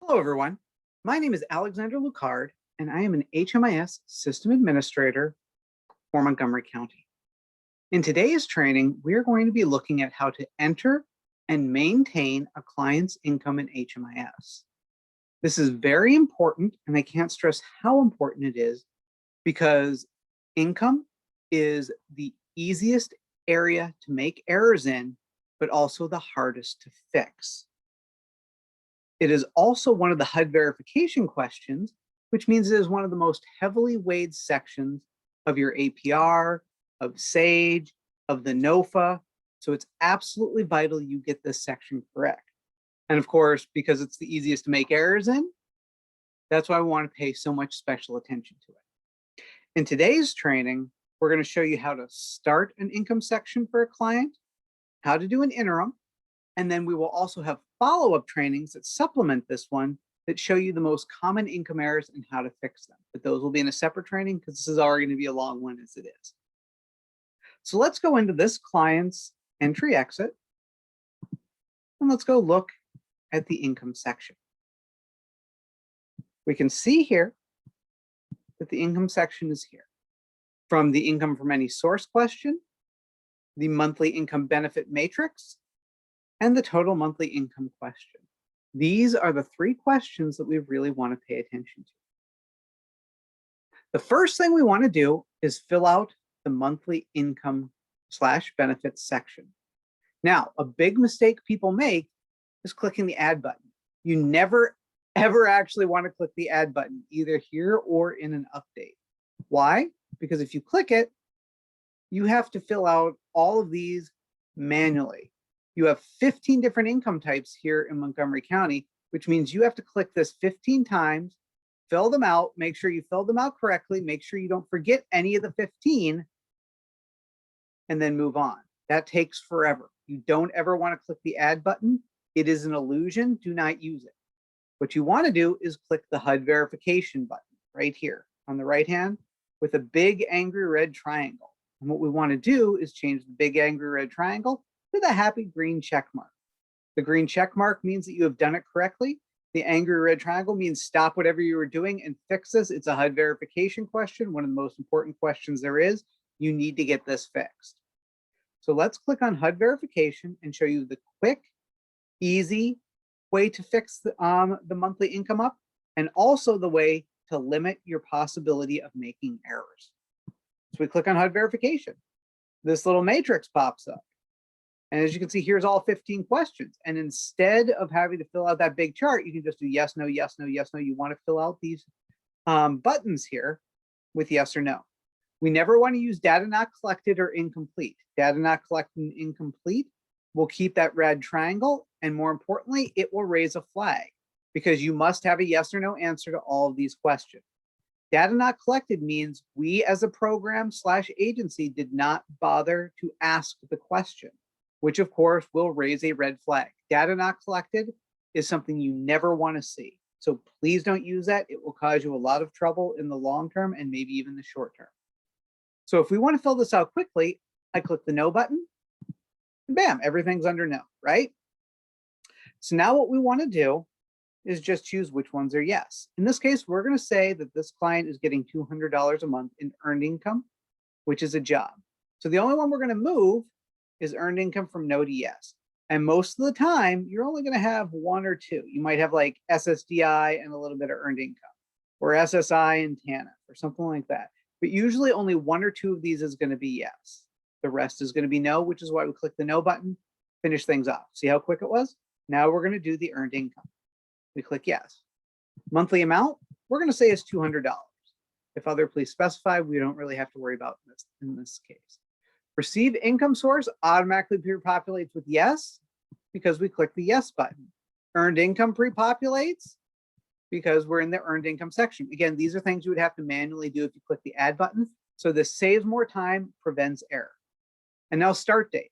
Hello, everyone. My name is Alexander Lucard, and I am an HMIS System Administrator for Montgomery County. In today's training, we are going to be looking at how to enter and maintain a client's income in HMIS. This is very important, and I can't stress how important it is because income is the easiest area to make errors in, but also the hardest to fix. It is also one of the HUD verification questions, which means it is one of the most heavily weighed sections of your APR, of SAGE, of the NOFA. So it's absolutely vital you get this section correct. And of course, because it's the easiest to make errors in, that's why we want to pay so much special attention to it. In today's training, we're going to show you how to start an income section for a client, how to do an interim, and then we will also have follow-up trainings that supplement this one that show you the most common income errors and how to fix them. But those will be in a separate training because this is already going to be a long one as it is. So let's go into this client's entry exit. And let's go look at the income section. We can see here that the income section is here. From the income from any source question, the monthly income benefit matrix, and the total monthly income question. These are the three questions that we really want to pay attention to. The first thing we want to do is fill out the monthly income / benefits section. Now, a big mistake people make is clicking the add button. You never, ever actually want to click the add button, either here or in an update. Why? Because if you click it, you have to fill out all of these manually. You have 15 different income types here in Montgomery County, which means you have to click this 15 times, fill them out, make sure you fill them out correctly, make sure you don't forget any of the 15, and then move on. That takes forever. You don't ever want to click the add button. It is an illusion. Do not use it. What you want to do is click the HUD verification button right here on the right hand with a big angry red triangle. And what we want to do is change the big angry red triangle with a happy green check mark. The green check mark means that you have done it correctly. The angry red triangle means stop whatever you were doing and fix this. It's a HUD verification question, one of the most important questions there is. You need to get this fixed. So let's click on HUD verification and show you the quick, easy way to fix the monthly income up, and also the way to limit your possibility of making errors. So we click on HUD verification. This little matrix pops up. And as you can see, here's all 15 questions. And instead of having to fill out that big chart, you can just do yes, no, yes, no, yes, no. You want to fill out these buttons here with yes or no. We never want to use data not collected or incomplete. Data not collected and incomplete will keep that red triangle. And more importantly, it will raise a flag because you must have a yes or no answer to all of these questions. Data not collected means we as a program / agency did not bother to ask the question, which of course will raise a red flag. Data not collected is something you never want to see. So please don't use that. It will cause you a lot of trouble in the long term and maybe even the short term. So if we want to fill this out quickly, I click the no button, and bam, everything's under no, right? So now what we want to do is just choose which ones are yes. In this case, we're going to say that this client is getting $200 a month in earned income, which is a job. So the only one we're going to move is earned income from no to yes. And most of the time, you're only going to have one or two. You might have like SSDI and a little bit of earned income, or SSI and TANF, or something like that. But usually only one or two of these is going to be yes. The rest is going to be no, which is why we click the no button, finish things off. See how quick it was? Now we're going to do the earned income. We click yes. Monthly amount, we're going to say is $200. If other, please specify. We don't really have to worry about this in this case. Receive income source automatically pre-populates with yes because we click the yes button. Earned income pre-populates because we're in the earned income section. Again, these are things you would have to manually do if you click the add button. So this saves more time, prevents error. And now start date.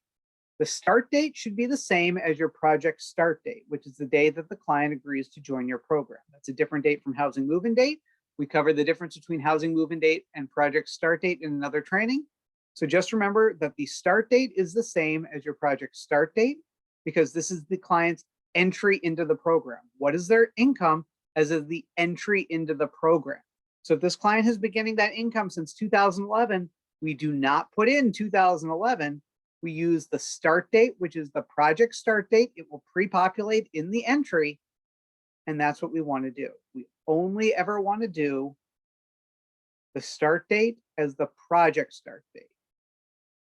The start date should be the same as your project start date, which is the day that the client agrees to join your program. That's a different date from housing move-in date. We covered the difference between housing move-in date and project start date in another training. So just remember that the start date is the same as your project start date because this is the client's entry into the program. What is their income as of the entry into the program? So if this client has been getting that income since 2011, we do not put in 2011. We use the start date, which is the project start date. It will pre-populate in the entry, and that's what we want to do. We only ever want to do the start date as the project start date.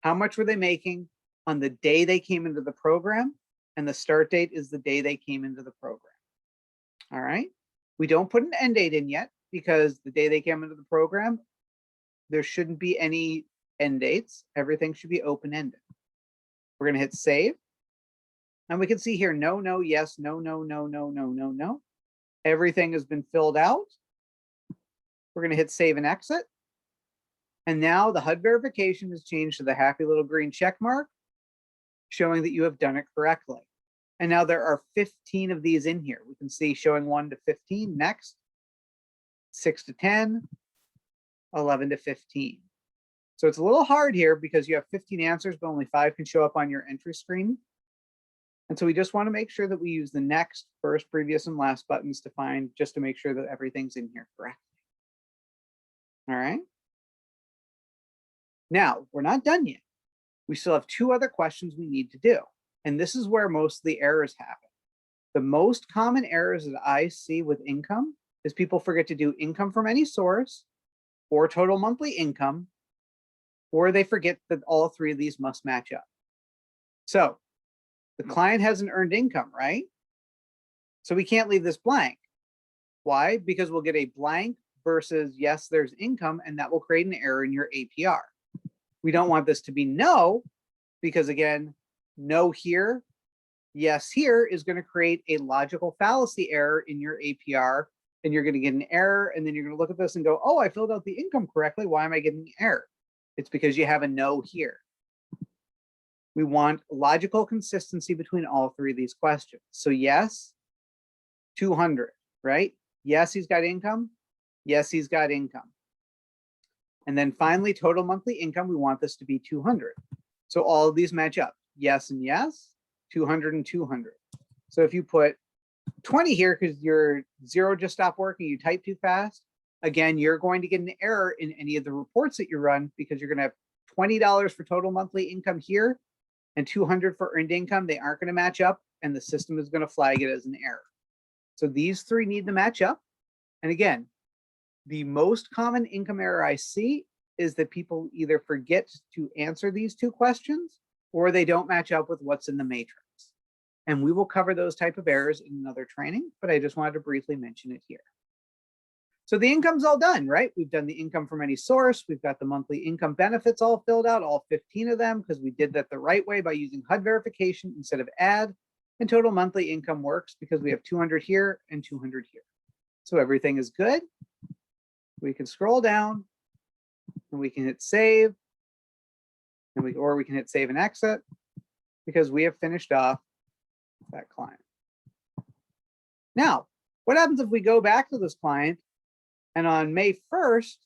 How much were they making on the day they came into the program? And the start date is the day they came into the program. All right. We don't put an end date in yet because the day they came into the program, there shouldn't be any end dates. Everything should be open-ended. We're going to hit save. And we can see here, no, no, yes, no, no, no, no, no, no, no. Everything has been filled out. We're going to hit save and exit. And now the HUD verification has changed to the happy little green check mark, showing that you have done it correctly. And now there are 15 of these in here. We can see showing 1 to 15, next, 6 to 10, 11 to 15. So it's a little hard here because you have 15 answers, but only 5 can show up on your entry screen. And so we just want to make sure that we use the next, first, previous, and last buttons to find, just to make sure that everything's in here correctly. All right. Now, we're not done yet. We still have 2 other questions we need to do. And this is where most of the errors happen. The most common errors that I see with income is people forget to do income from any source or total monthly income, or they forget that all 3 of these must match up. So the client hasn't earned income, right? So we can't leave this blank. Why? Because we'll get a blank versus yes, there's income, and that will create an error in your APR. We don't want this to be no, because again, no here, yes here is going to create a logical fallacy error in your APR, and you're going to get an error, and then you're going to look at this and go, oh, I filled out the income correctly. Why am I getting an error? It's because you have a no here. We want logical consistency between all 3 of these questions. So yes, 200, right? Yes, he's got income. Yes, he's got income. And then finally, total monthly income, we want this to be 200. So all of these match up. Yes and yes, 200 and 200. So if you put 20 here because your 0 just stopped working, you type too fast, again, you're going to get an error in any of the reports that you run because you're going to have $20 for total monthly income here and 200 for earned income. They aren't going to match up, and the system is going to flag it as an error. So these 3 need to match up. And again, the most common income error I see is that people either forget to answer these 2 questions or they don't match up with what's in the matrix. And we will cover those type of errors in another training, but I just wanted to briefly mention it here. So the income's all done, right? We've done the income from any source. We've got the monthly income benefits all filled out, all 15 of them, because we did that the right way by using HUD verification instead of add. And total monthly income works because we have 200 here and 200 here. So everything is good. We can scroll down and we can hit save, and we can hit save and exit because we have finished off that client. Now, what happens if we go back to this client and on May 1st,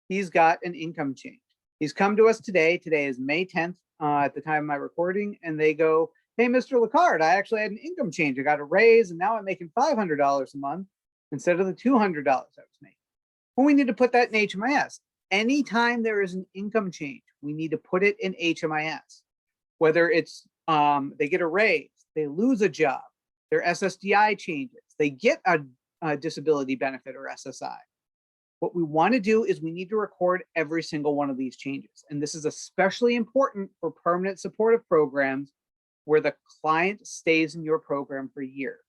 he's got an income change. He's come to us today. Today is May 10th at the time of my recording, and they go, hey, Mr. Licard, I actually had an income change. I got a raise, and now I'm making $500 a month instead of the $200 I was making. Well, we need to put that in HMIS. Anytime there is an income change, we need to put it in HMIS. Whether it's they get a raise, they lose a job, their SSDI changes, they get a disability benefit or SSI. What we want to do is we need to record every single one of these changes. And this is especially important for permanent supportive programs where the client stays in your program for years.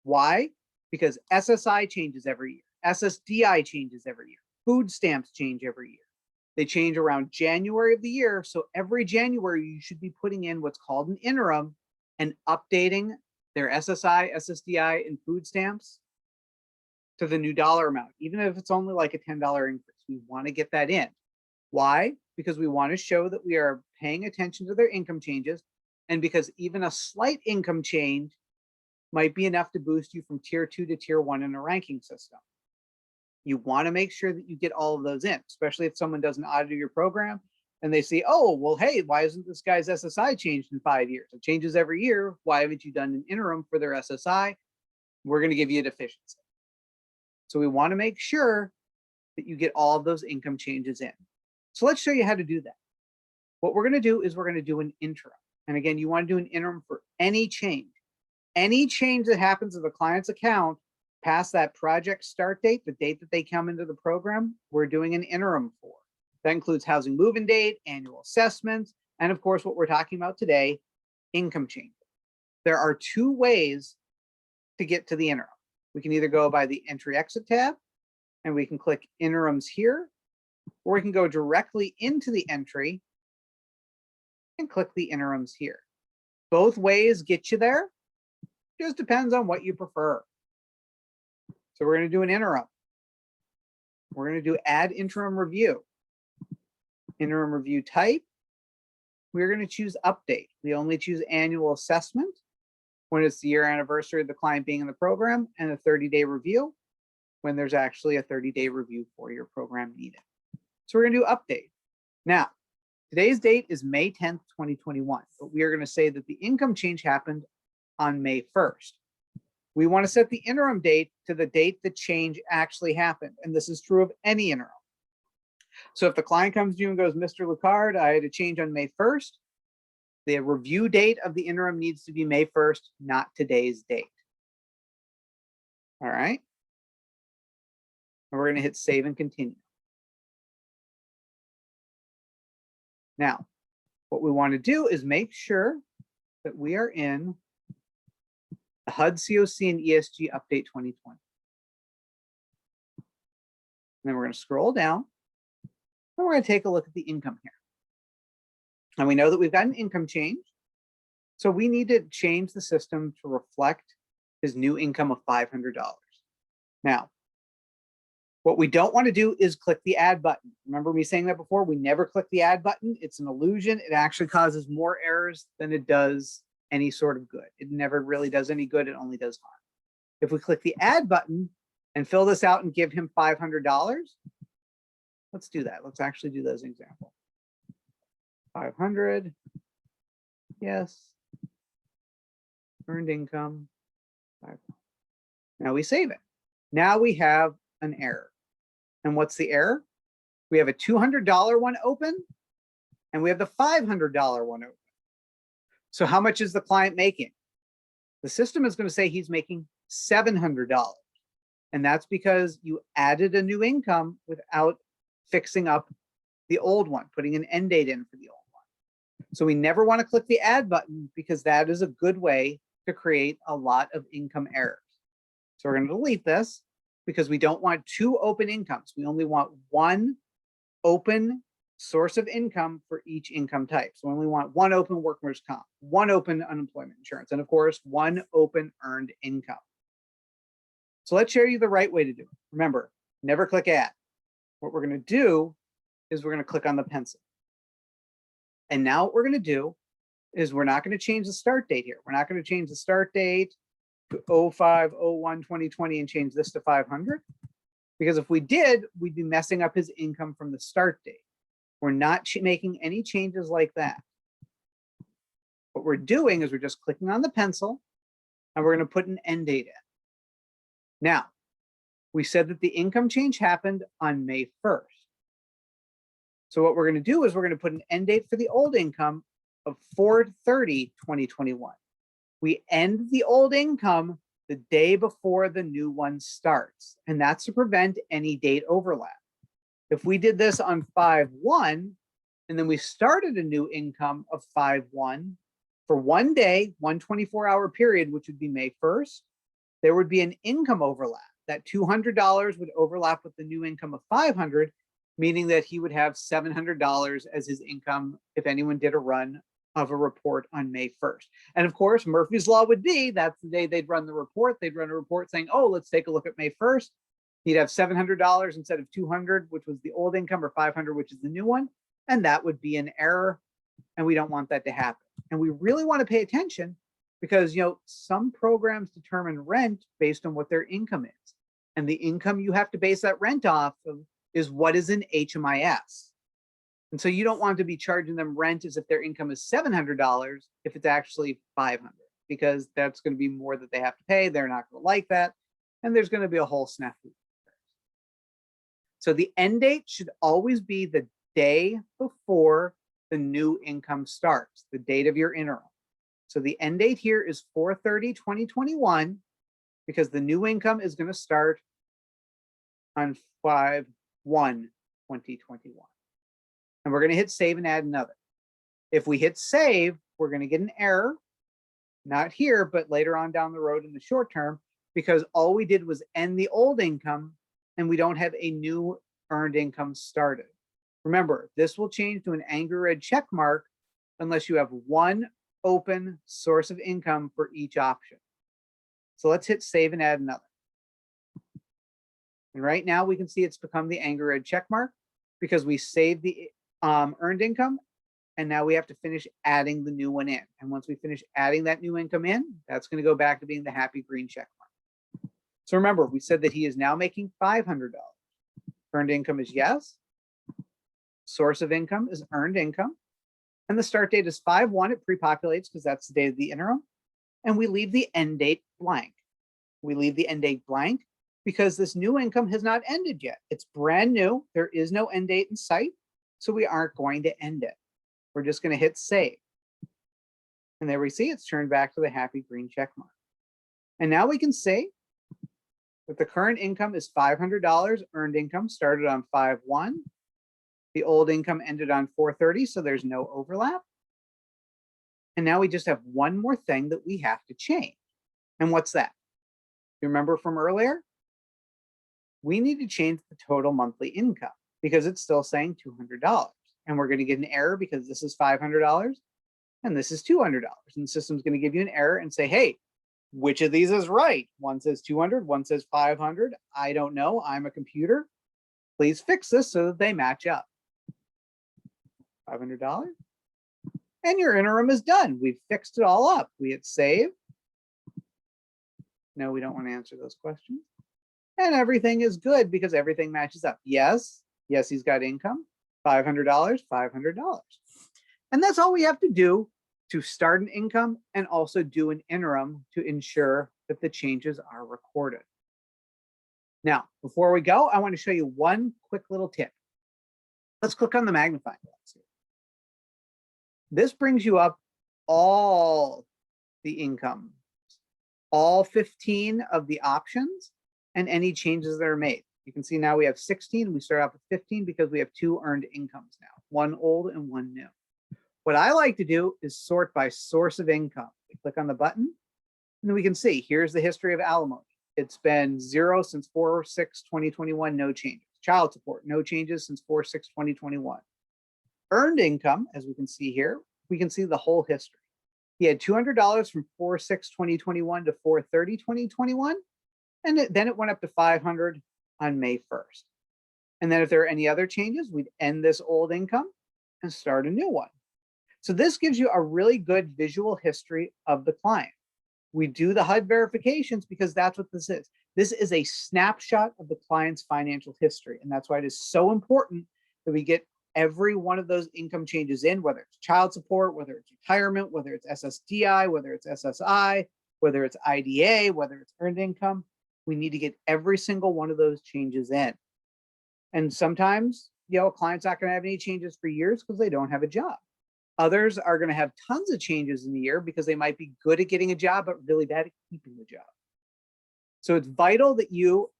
Why? Because SSI changes every year. SSDI changes every year. Food stamps change every year. They change around January of the year. So every January, you should be putting in what's called an interim and updating their SSI, SSDI, and food stamps to the new dollar amount, even if it's only like a $10 increase. We want to get that in. Why? Because we want to show that we are paying attention to their income changes, and because even a slight income change might be enough to boost you from tier 2 to tier 1 in a ranking system. You want to make sure that you get all of those in, especially if someone does an audit of your program and they see, oh, well, hey, why isn't this guy's SSI changed in 5 years? It changes every year. Why haven't you done an interim for their SSI? We're going to give you a deficiency. So we want to make sure that you get all of those income changes in. So let's show you how to do that. What we're going to do is we're going to do an interim. And again, you want to do an interim for any change. Any change that happens to the client's account past that project start date, the date that they come into the program, we're doing an interim for. That includes housing move-in date, annual assessments, and of course, what we're talking about today, income changes. There are 2 ways to get to the interim. We can either go by the entry exit tab and we can click interims here, or we can go directly into the entry and click the interims here. Both ways get you there. Just depends on what you prefer. So we're going to do an interim. We're going to do add interim review. Interim review type. We're going to choose update. We only choose annual assessment when it's the year anniversary of the client being in the program, and a 30-day review when there's actually a 30-day review for your program needed. So we're going to do update. Now, today's date is May 10th, 2021, but we are going to say that the income change happened on May 1st. We want to set the interim date to the date the change actually happened. And this is true of any interim. So if the client comes to you and goes, Mr. Lucard, I had a change on May 1st, the review date of the interim needs to be May 1st, not today's date. All right. And we're going to hit save and continue. Now, what we want to do is make sure that we are in the HUD COC and ESG update 2020. And then we're going to scroll down and we're going to take a look at the income here. And we know that we've got an income change. So we need to change the system to reflect his new income of $500. Now, what we don't want to do is click the add button. Remember me saying that before? We never click the add button. It's an illusion. It actually causes more errors than it does any sort of good. It never really does any good. It only does harm. If we click the add button and fill this out and give him $500, let's do that. Let's actually do that as an example. 500, yes. Earned income, 500. Now we save it. Now we have an error. And what's the error? We have a $200 one open and we have the $500 one open. So how much is the client making? The system is going to say he's making $700. And that's because you added a new income without fixing up the old one, putting an end date in for the old one. So we never want to click the add button because that is a good way to create a lot of income errors. So we're going to delete this because we don't want 2 open incomes. We only want 1 open source of income for each income type. So we only want 1 open workers' comp, 1 open unemployment insurance, and of course, 1 open earned income. So let's show you the right way to do it. Remember, never click add. What we're going to do is we're going to click on the pencil. And now what we're going to do is we're not going to change the start date here. We're not going to change the start date to 05/01/2020 and change this to 500. Because if we did, we'd be messing up his income from the start date. We're not making any changes like that. What we're doing is we're just clicking on the pencil and we're going to put an end date in. Now, we said that the income change happened on May 1st. So what we're going to do is we're going to put an end date for the old income of 4/30/2021. We end the old income the day before the new one starts, and that's to prevent any date overlap. If we did this on 5/1 and then we started a new income of 5/1 for 1 day, 1 24-hour period, which would be May 1st, there would be an income overlap. That $200 would overlap with the new income of 500, meaning that he would have $700 as his income if anyone did a run of a report on May 1st. And of course, Murphy's Law would be that's the day they'd run the report. They'd run a report saying, oh, let's take a look at May 1st. He'd have $700 instead of 200, which was the old income, or 500, which is the new one. And that would be an error. And we don't want that to happen. And we really want to pay attention because, some programs determine rent based on what their income is. And the income you have to base that rent off of is what is an HMIS. And so you don't want to be charging them rent as if their income is $700 if it's actually $500, because that's going to be more that they have to pay. They're not going to like that. And there's going to be a whole snafu. So the end date should always be the day before the new income starts, the date of your interim. So the end date here is 4/30/2021, because the new income is going to start on 5/1/2021. And we're going to hit save and add another. If we hit save, we're going to get an error, not here, but later on down the road in the short term, because all we did was end the old income and we don't have a new earned income started. Remember, this will change to an angry red check mark unless you have one open source of income for each option. So let's hit save and add another. And right now we can see it's become the angry red check mark because we saved the earned income, and now we have to finish adding the new one in. And once we finish adding that new income in, that's going to go back to being the happy green check mark. So remember, we said that he is now making $500. Earned income is yes. Source of income is earned income. And the start date is 5/1. It pre-populates because that's the date of the interim. And we leave the end date blank. We leave the end date blank because this new income has not ended yet. It's brand new. There is no end date in sight. So we aren't going to end it. We're just going to hit save. And there we see it's turned back to the happy green check mark. And now we can say that the current income is $500. Earned income started on 5/1. The old income ended on 4/30, so there's no overlap. And now we just have one more thing that we have to change. And what's that? You remember from earlier? We need to change the total monthly income because it's still saying $200. And we're going to get an error because this is $500 and this is $200. And the system's going to give you an error and say, hey, which of these is right? One says 200, one says 500. I don't know. I'm a computer. Please fix this so that they match up. $500. And your interim is done. We've fixed it all up. We hit save. No, we don't want to answer those questions. And everything is good because everything matches up. Yes, he's got income. $500, $500. And that's all we have to do to start an income and also do an interim to ensure that the changes are recorded. Now, before we go, I want to show you one quick little tip. Let's click on the magnifying glass here. This brings you up all the income, all 15 of the options, and any changes that are made. You can see now we have 16. We start out with 15 because we have 2 earned incomes now, one old and one new. What I like to do is sort by source of income. We click on the button, and then we can see here's the history of alimony. It's been 0 since 4/6/2021, no changes. Child support, no changes since 4/6/2021. Earned income, as we can see here, we can see the whole history. He had $200 from 4/6/2021 to 4/30/2021, and then it went up to $500 on May 1st. And then if there are any other changes, we'd end this old income and start a new one. So this gives you a really good visual history of the client. We do the HUD verifications because that's what this is. This is a snapshot of the client's financial history. And that's why it is so important that we get every one of those income changes in, whether it's child support, whether it's retirement, whether it's SSDI, whether it's SSI, whether it's IDA, whether it's earned income. We need to get every single one of those changes in. And sometimes, a client's not going to have any changes for years because they don't have a job. Others are going to have tons of changes in the year because they might be good at getting a job, but really bad at keeping the job. So it's vital that you,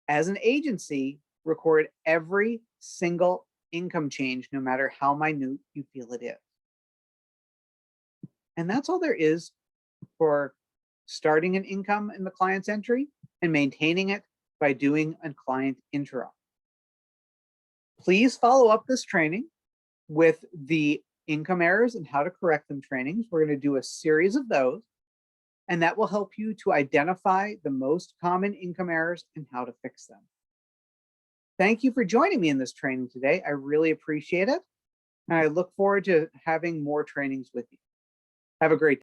as an agency, record every single income change, no matter how minute you feel it is. And that's all there is for starting an income in the client's entry and maintaining it by doing a client interim. Please follow up this training with the income errors and how to correct them trainings. We're going to do a series of those, and that will help you to identify the most common income errors and how to fix them. Thank you for joining me in this training today. I really appreciate it. And I look forward to having more trainings with you. Have a great day.